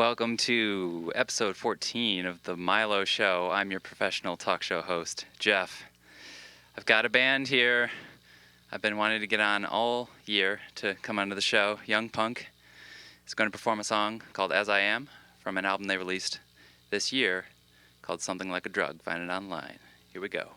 welcome to episode 14 of the Milo Show. I'm your professional talk show host, Jeff. I've got a band here. I've been wanting to get on all year to come onto the show. Young Punk is going to perform a song called As I Am from an album they released this year called Something Like a Drug. Find it online. Here we go.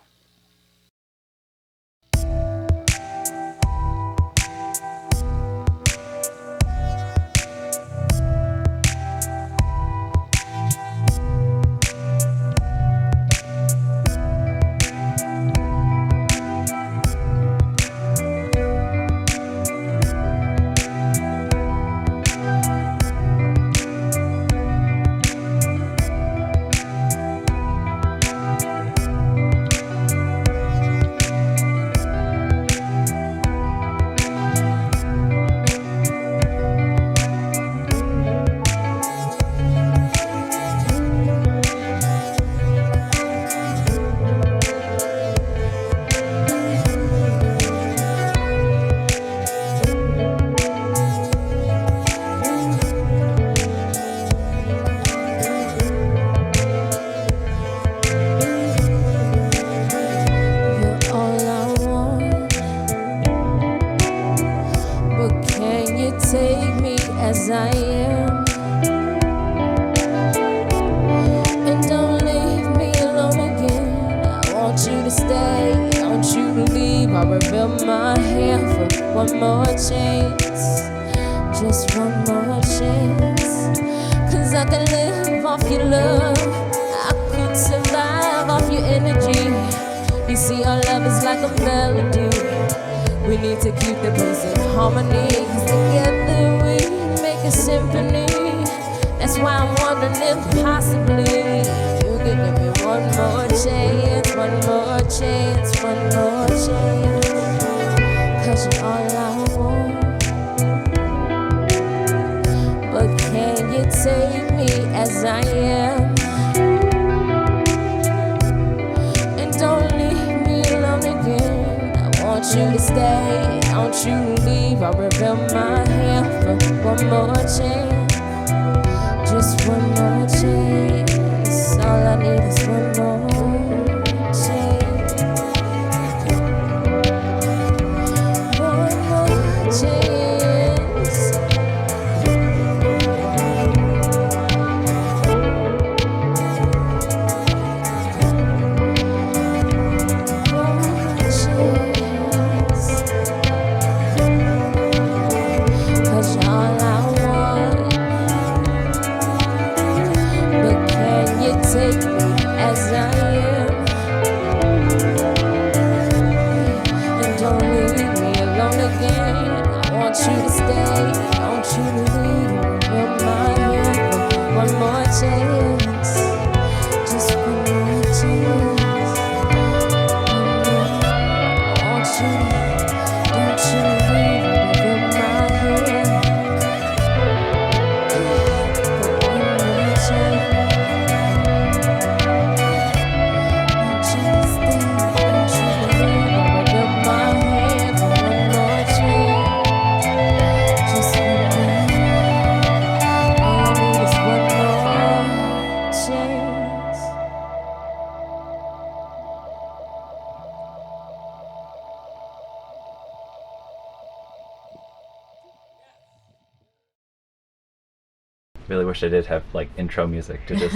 Really wish I did have like intro music to just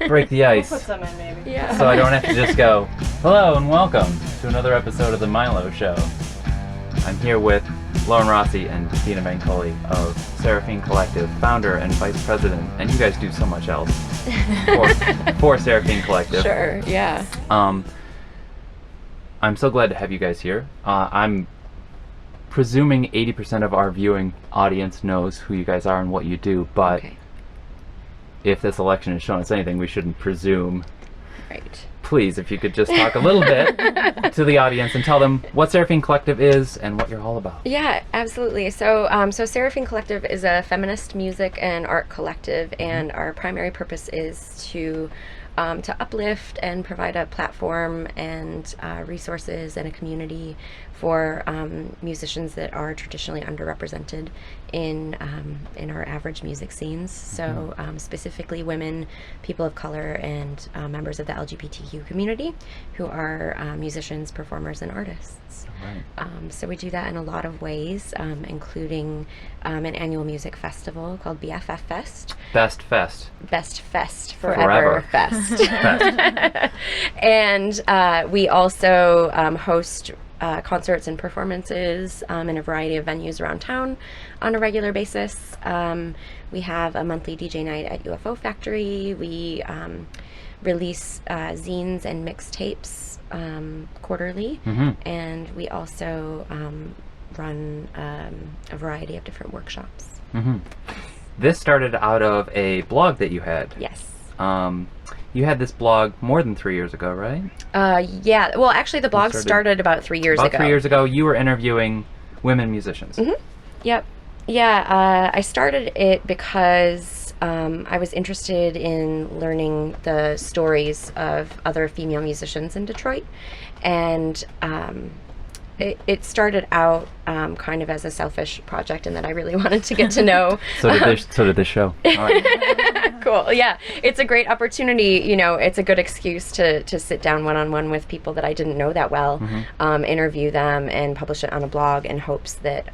break the ice. We'll put some in maybe. Yeah. So I don't have to just go, hello and welcome to another episode of the Milo Show. I'm here with Lauren Rossi and Dina Bankole of Seraphine Collective, founder and vice president, and you guys do so much else for Seraphine Collective. Sure, yeah. I'm so glad to have you guys here. I'm presuming 80% of our viewing audience knows who you guys are and what you do, but okay. If this election has shown us anything, we shouldn't presume. Right. Please, if you could just talk a little bit to the audience and tell them what Seraphine Collective is and what you're all about. Yeah, absolutely. So Seraphine Collective is a feminist music and art collective, and our primary purpose is to to uplift and provide a platform and resources and a community for musicians that are traditionally underrepresented in our average music scenes. So specifically women, people of color, and members of the LGBTQ community who are musicians, performers, and artists. Right. So we do that in a lot of ways, including an annual music festival called BFF Fest. Best Fest. Best Fest Forever Fest. And we also host concerts and performances in a variety of venues around town on a regular basis. We have a monthly DJ night at UFO Factory. We release zines and mixtapes quarterly, and we also run a variety of different workshops. This started out of a blog that you had. Yes. You had this blog more than 3 years ago, right? Yeah. Well, actually, the blog started about 3 years ago. About 3 years ago, you were interviewing women musicians. Yep. Yeah. I started it because I was interested in learning the stories of other female musicians in Detroit, and it started out kind of as a selfish project, and that I really wanted to get to know. So did this show. All right. Cool. Yeah, it's a great opportunity. You know, it's a good excuse to sit down one-on-one with people that I didn't know that well, interview them, and publish it on a blog in hopes that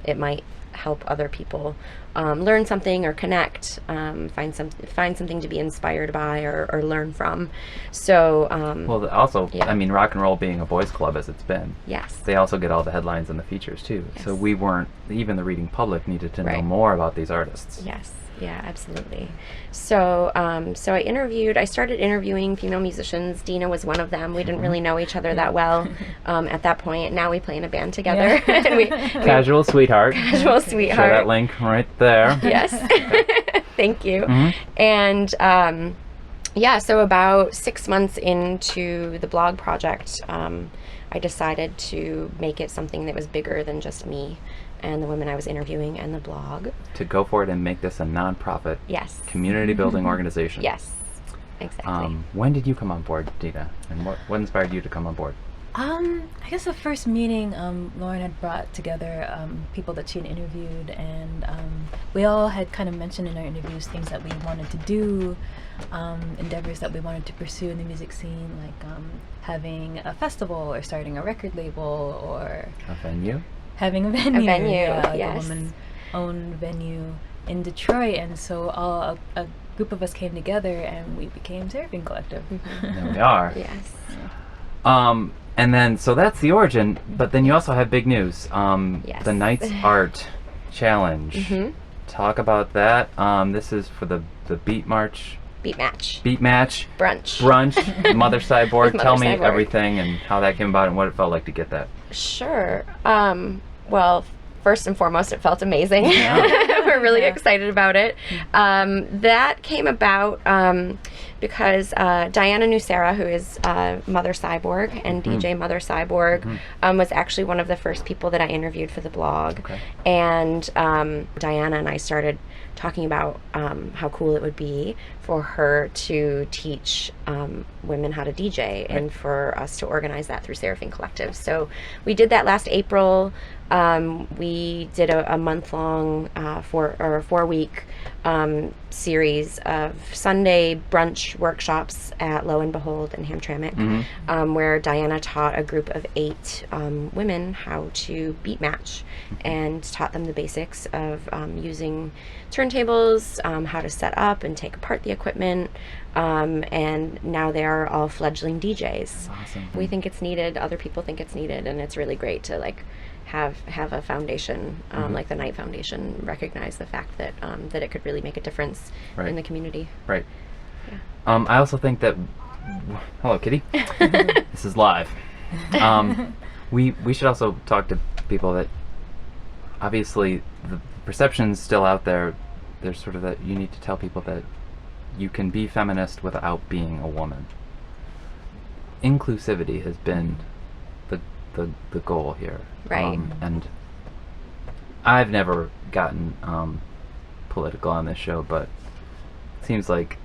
it might help other people learn something or connect, find something to be inspired by or learn from. So well, also, I mean, rock and roll being a boys club as it's been, yes, they also get all the headlines and the features too. Yes. So we weren't, even the reading public needed to know more about these artists. Yes. Yeah, absolutely. So I started interviewing female musicians. Dina was one of them. We didn't really know each other that well at that point. Now we play in a band together. And Casual Sweetheart. Casual Sweetheart. Share that link right there. Yes. Thank you. And so about 6 months into the blog project, I decided to make it something that was bigger than just me and the women I was interviewing and the blog. To go for it and make this a nonprofit community building organization. Yes, exactly. When did you come on board, Dina? And what inspired you to come on board? I guess the first meeting, Lauren had brought together people that she had interviewed, and we all had kind of mentioned in our interviews things that we wanted to do, endeavors that we wanted to pursue in the music scene, like having a festival or starting a record label or a venue. Having a venue, like yes. a woman-owned venue in Detroit, and so a group of us came together and we became Seraphine Collective. There we are. Yes. And then, so that's the origin, but then you also have big news. Yes. The Night's Art Challenge. Talk about that. This is for the Beat Match. Brunch. Mother Cyborg. Tell me everything and how that came about and what it felt like to get that. Sure. Well, first and foremost, it felt amazing. Yeah. We're really excited about it. That came about because Diana Nucera, who is Mother Cyborg and DJ Mother Cyborg, was actually one of the first people that I interviewed for the blog. Okay. And Diana and I started talking about how cool it would be for her to teach women how to DJ and for us to organize that through Seraphine Collective. So we did that last April. We did a month-long, 4-week series of Sunday brunch workshops at Lo and Behold in Hamtramck, where Diana taught a group of 8 women how to beat match and taught them the basics of using turntables, how to set up and take apart the equipment, and now they are all fledgling DJs. Awesome. We think it's needed, other people think it's needed, and it's really great to have a foundation like the Knight Foundation recognize the fact that that it could really make a difference in the community. Right. Yeah. I also think that hello, Kitty. This is live. We should also talk to people that obviously the perception's still out there. There's sort of that you need to tell people that you can be feminist without being a woman. Inclusivity has been the goal here. Right. And I've never gotten political on this show, but it seems like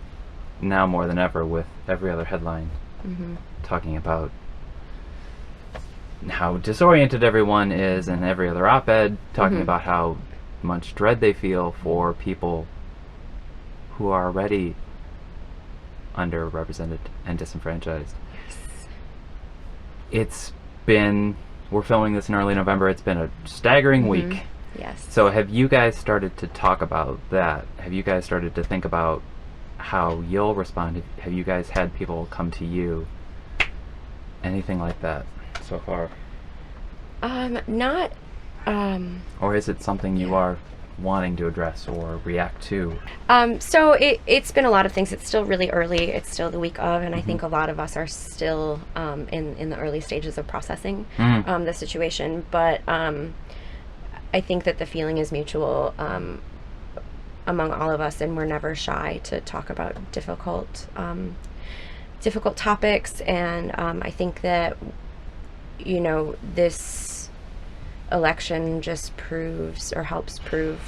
now more than ever with every other headline Mm-hmm. talking about how disoriented everyone is, and every other op-ed talking Mm-hmm. about how much dread they feel for people who are already underrepresented and disenfranchised. Yes. We're filming this in early November. It's been a staggering Mm-hmm. week. Yes. So have you guys started to talk about that? Have you guys started to think about how you'll respond? Have you guys had people come to you? Anything like that so far? Not. Or is it something you are wanting to address or react to? So it's been a lot of things. It's still really early. It's still the week of, and I think a lot of us are still in the early stages of processing the situation. But I think that the feeling is mutual among all of us, and we're never shy to talk about difficult topics. And I think that, you know, this election just proves or helps prove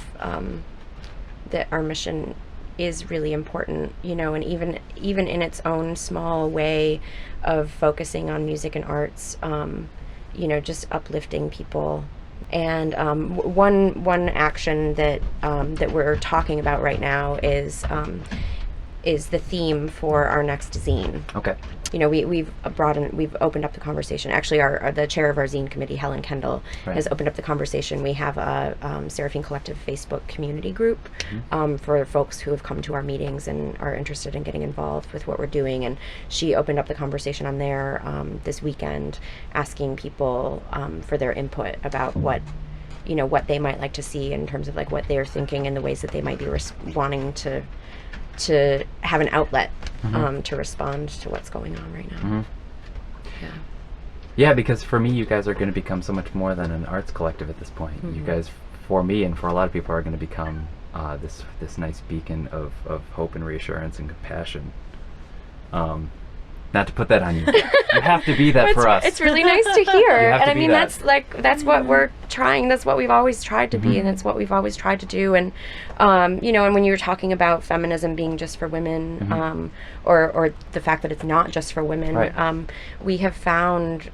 that our mission is really important, you know, and even in its own small way of focusing on music and arts, you know, just uplifting people. And one action that that we're talking about right now is the theme for our next zine. Okay. You know, we've opened up the conversation. Actually, the chair of our zine committee, Helen Kendall, has opened up the conversation. We have a Seraphine Collective Facebook community group for folks who have come to our meetings and are interested in getting involved with what we're doing. And she opened up the conversation on there this weekend, asking people for their input about what they might like to see in terms of like what they're thinking and the ways that they might be wanting to have an outlet to respond to what's going on right now. Yeah, because for me, you guys are going to become so much more than an arts collective at this point. You guys, for me and for a lot of people, are going to become this nice beacon of hope and reassurance and compassion. Not to put that on you. You have to be that for us. It's really nice to hear. And I mean, that. that's what we're trying. That's what we've always tried to be, and that's what we've always tried to do. And you know, and when you were talking about feminism being just for women, or the fact that it's not just for women, we have found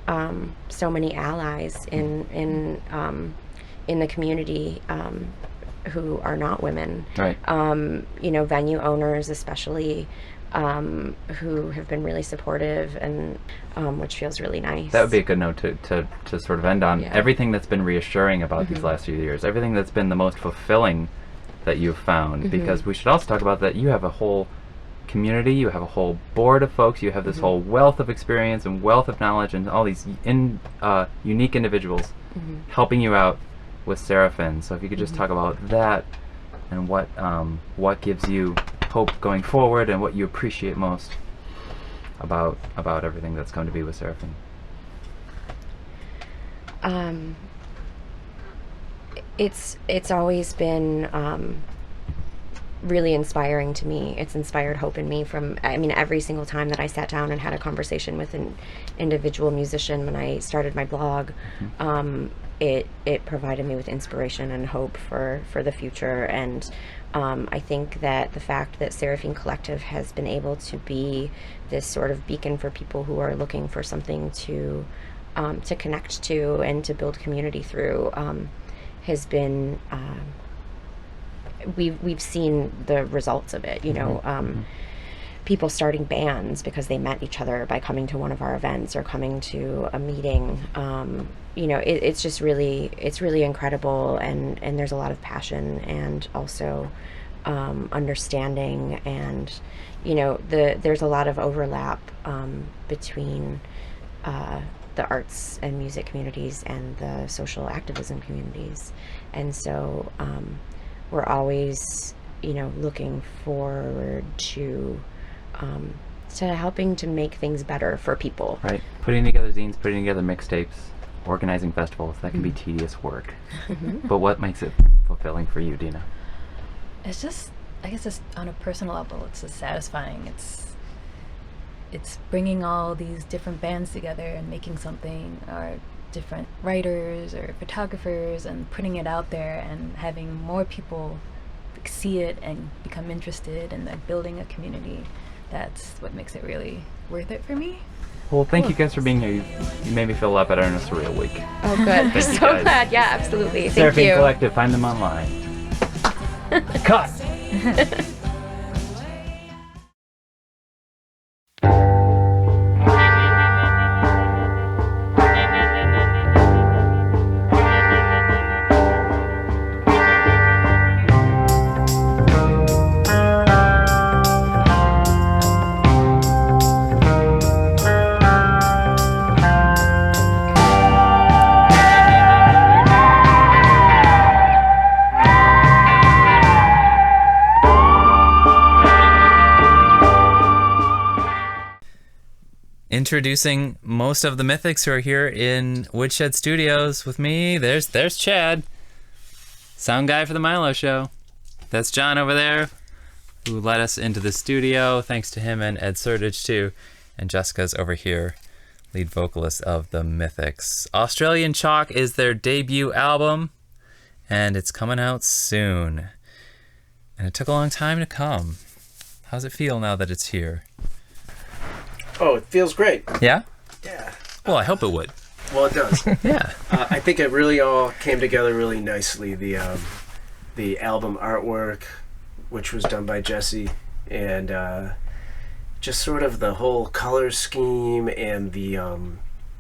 so many allies in the community who are not women. Right. You know, venue owners especially. Who have been really supportive, and which feels really nice. That would be a good note to sort of end on. Yeah. Everything that's been reassuring about these last few years, everything that's been the most fulfilling that you've found, because we should also talk about that you have a whole community, you have a whole board of folks, you have this whole wealth of experience and wealth of knowledge and all these unique individuals helping you out with Seraphine. So if you could just talk about that and what gives you hope going forward and what you appreciate most about everything that's come to be with Seraphine. It's always been really inspiring to me. It's inspired hope in me every single time that I sat down and had a conversation with an individual musician when I started my blog. It provided me with inspiration and hope for the future. And I think that the fact that Seraphine Collective has been able to be this sort of beacon for people who are looking for something to connect to and to build community through has been we've seen the results of it. You know, people starting bands because they met each other by coming to one of our events or coming to a meeting. You know, it's just it's really incredible, and there's a lot of passion and also understanding, and you know, there's a lot of overlap between the arts and music communities and the social activism communities, and so we're always, you know, looking forward to helping to make things better for people. Right. Putting together zines, putting together mixtapes, organizing festivals, that can be tedious work. But what makes it fulfilling for you, Dina? It's just, I guess, just on a personal level, it's just satisfying. It's bringing all these different bands together and making something, or different writers or photographers, and putting it out there and having more people see it and become interested, and like building a community. that's what makes it really worth it for me. Well, thank you guys for being here. You made me feel a lot better in a surreal week. Oh, good. you So guys. glad. Yeah, absolutely. Thank Seraphine you. Collective, find them online. Cut! Introducing most of the Mythics who are here in Woodshed Studios with me. There's Chad, sound guy for the Milo Show. That's John over there, who led us into the studio. Thanks to him and Ed Sertage too. And Jessica's over here, lead vocalist of the Mythics. Australian Chalk is their debut album, and it's coming out soon. And it took a long time to come. How's it feel now that it's here? Oh, it feels great. Yeah? Yeah. Well, I hope it would. Well, it does. Yeah. I think it really all came together really nicely. The album artwork, which was done by Jesse, and just sort of the whole color scheme and the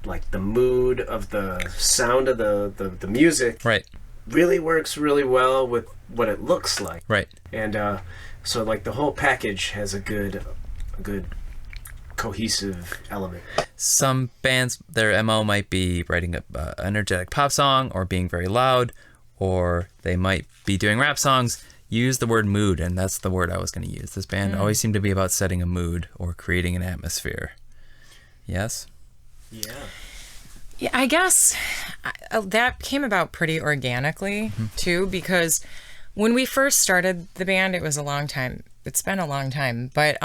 like the mood of the sound of the music. Right. Really works really well with what it looks like. Right. And so like the whole package has a good cohesive element. Some bands, their MO might be writing an energetic pop song or being very loud, or they might be doing rap songs. Use the word mood, and that's the word I was going to use. This band always seemed to be about setting a mood or creating an atmosphere. Yes? Yeah. Yeah, I guess that came about pretty organically, too, because when we first started the band, it was a long time. It's been a long time, but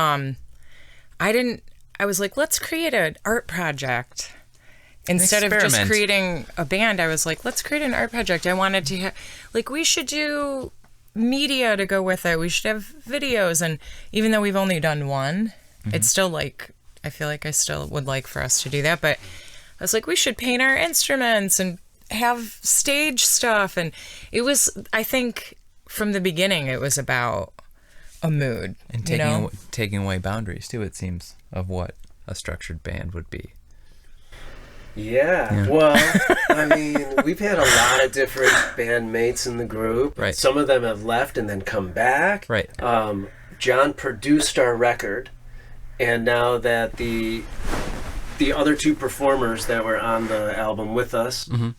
I was like, let's create an art project. Instead of just Experiment. creating a band, I was like, let's create an art project. I wanted to we should do media to go with it. We should have videos. And even though we've only done one, it's still I feel like I still would like for us to do that. But I was like, we should paint our instruments and have stage stuff. And it was, I think from the beginning, it was about a mood. And taking away boundaries, too, it seems, of what a structured band would be. Yeah. Well, I mean, we've had a lot of different bandmates in the group. Right. Some of them have left and then come back. Right. John produced our record, and now that the other two performers that were on the album with us, him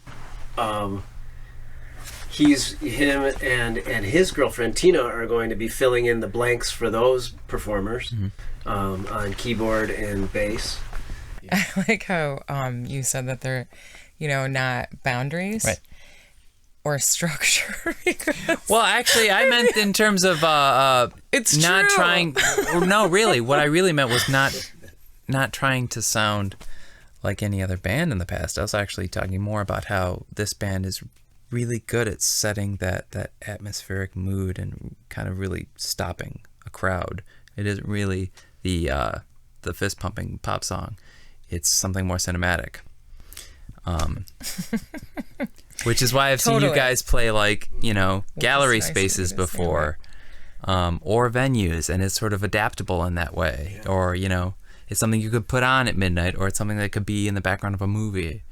and his girlfriend Tina are going to be filling in the blanks for those performers on keyboard and bass. I like how you said that they're, not boundaries. Right. Or structure. Well, actually, I meant in terms of It's not true. trying. Or no, really, what I really meant was not trying to sound like any other band in the past. I was actually talking more about how this band is really good at setting that atmospheric mood and kind of really stopping a crowd. It isn't really the fist pumping pop song. It's something more cinematic. Which is why I've seen you Totally. guys play gallery nice of you spaces to say before, or venues, and it's sort of adaptable in that way. Yeah. Or it's something you could put on at midnight, or it's something that could be in the background of a movie.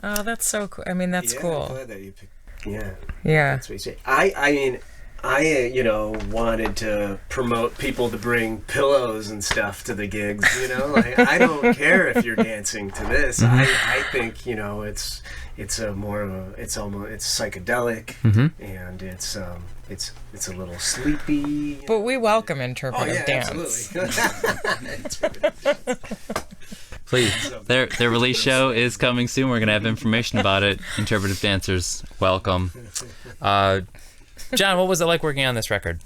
Oh, that's so cool. I mean, that's I'm cool. glad that you picked. Yeah. Yeah. That's what you say. I mean, I wanted to promote people to bring pillows and stuff to the gigs. I don't care if you're dancing to this. I think it's a more of a it's psychedelic and it's a little sleepy. But we welcome interpretive dance. Absolutely. Please, their release show is coming soon. We're gonna have information about it. Interpretive dancers, welcome. John, what was it like working on this record?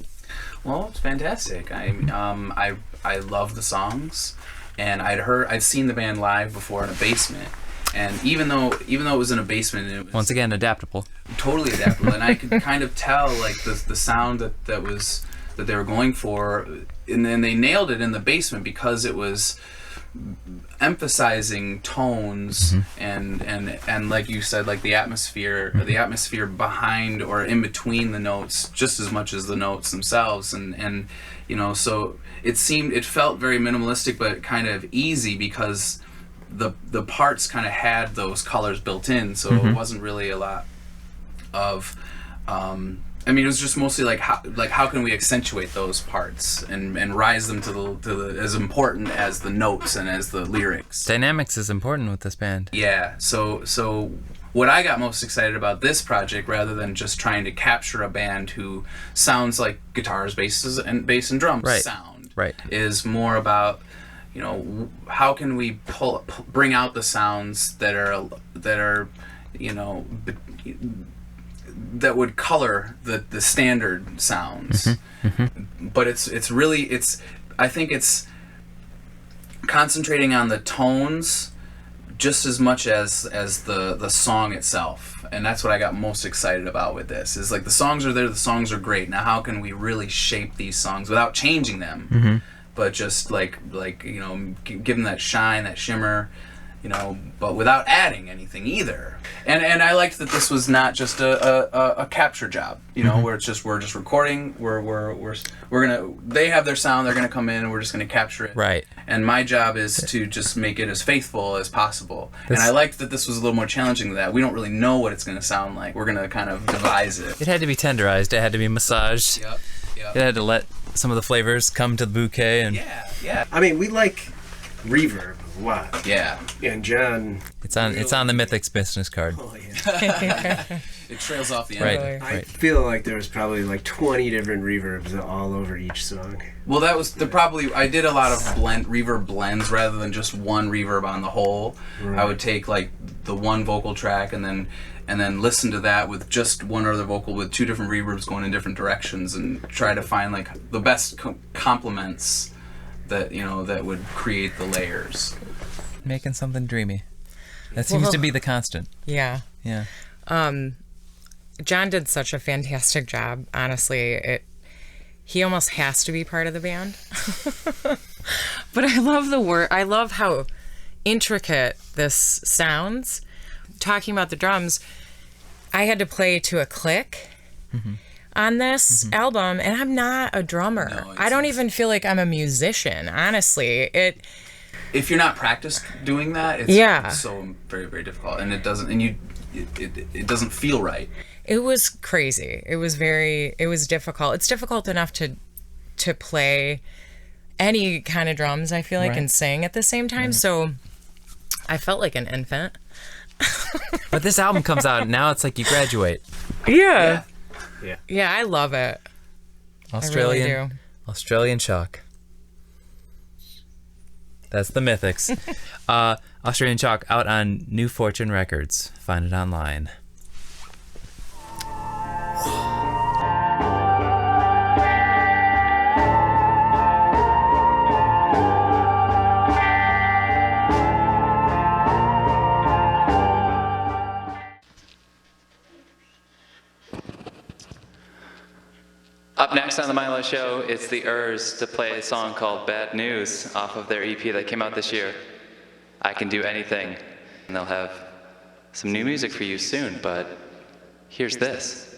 Well, it's fantastic. I love the songs, and I'd seen the band live before in a basement, and even though it was in a basement, it was Once again, adaptable. totally adaptable, and I could kind of tell the sound that was that they were going for, and then they nailed it in the basement because it was emphasizing tones and like you said, like the atmosphere behind or in between the notes just as much as the notes themselves, and so it felt very minimalistic but kind of easy because the parts kind of had those colors built in, so it wasn't really a lot of it was just mostly like how can we accentuate those parts and rise them to the as important as the notes and as the lyrics. Dynamics is important with this band. Yeah. So what I got most excited about this project, rather than just trying to capture a band who sounds like guitars, bass and drums sound, is more about how can we bring out the sounds that are that would color the standard sounds, but I think it's concentrating on the tones just as much as the song itself, and that's what I got most excited about with this. Is like the songs are there, the songs are great. Now how can we really shape these songs without changing them, but just like give them that shine, that shimmer, but without adding anything either. And I liked that this was not just a capture job, where it's just we're just recording, they have their sound, they're gonna come in and we're just gonna capture it. Right. And my job is to just make it as faithful as possible. And I liked that this was a little more challenging than that. We don't really know what it's gonna sound like. We're gonna kind of devise it. It had to be tenderized, it had to be massaged. Yep. It had to let some of the flavors come to the bouquet and Yeah. I mean, we like reverb a lot. Yeah. And John... It's on the Mythics business card. Oh, yeah. It trails off the end. Right. I feel like there was probably like 20 different reverbs all over each song. Well, that was I did a lot of reverb blends rather than just one reverb on the whole. Right. I would take like the one vocal track and then listen to that with just one other vocal with two different reverbs going in different directions and try to find like the best complements that that would create the layers. Making something dreamy. That seems to be the constant. Yeah. Yeah. John did such a fantastic job. Honestly, he almost has to be part of the band. But I love I love how intricate this sounds. Talking about the drums, I had to play to a click on this album, and I'm not a drummer. No, I don't even feel like I'm a musician, honestly. If you're not practiced doing that, it's so very, very difficult, and it doesn't feel right. It was crazy. It was difficult. It's difficult enough to play any kind of drums, I feel like, and sing at the same time. So I felt like an infant. But this album comes out and now it's like you graduate. Yeah, I love it. Australian, I really do. Australian Chalk. That's the Mythics. Australian Chalk out on New Fortune Records. Find it online. Up next on the Milo Show, it's the Erers to play a song called Bad News off of their EP that came out this year, I Can Do Anything. And they'll have some new music for you soon, but here's this.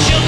Your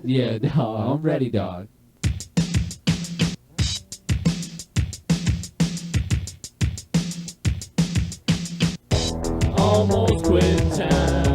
Yeah, dog. I'm ready, dog. Almost quit time.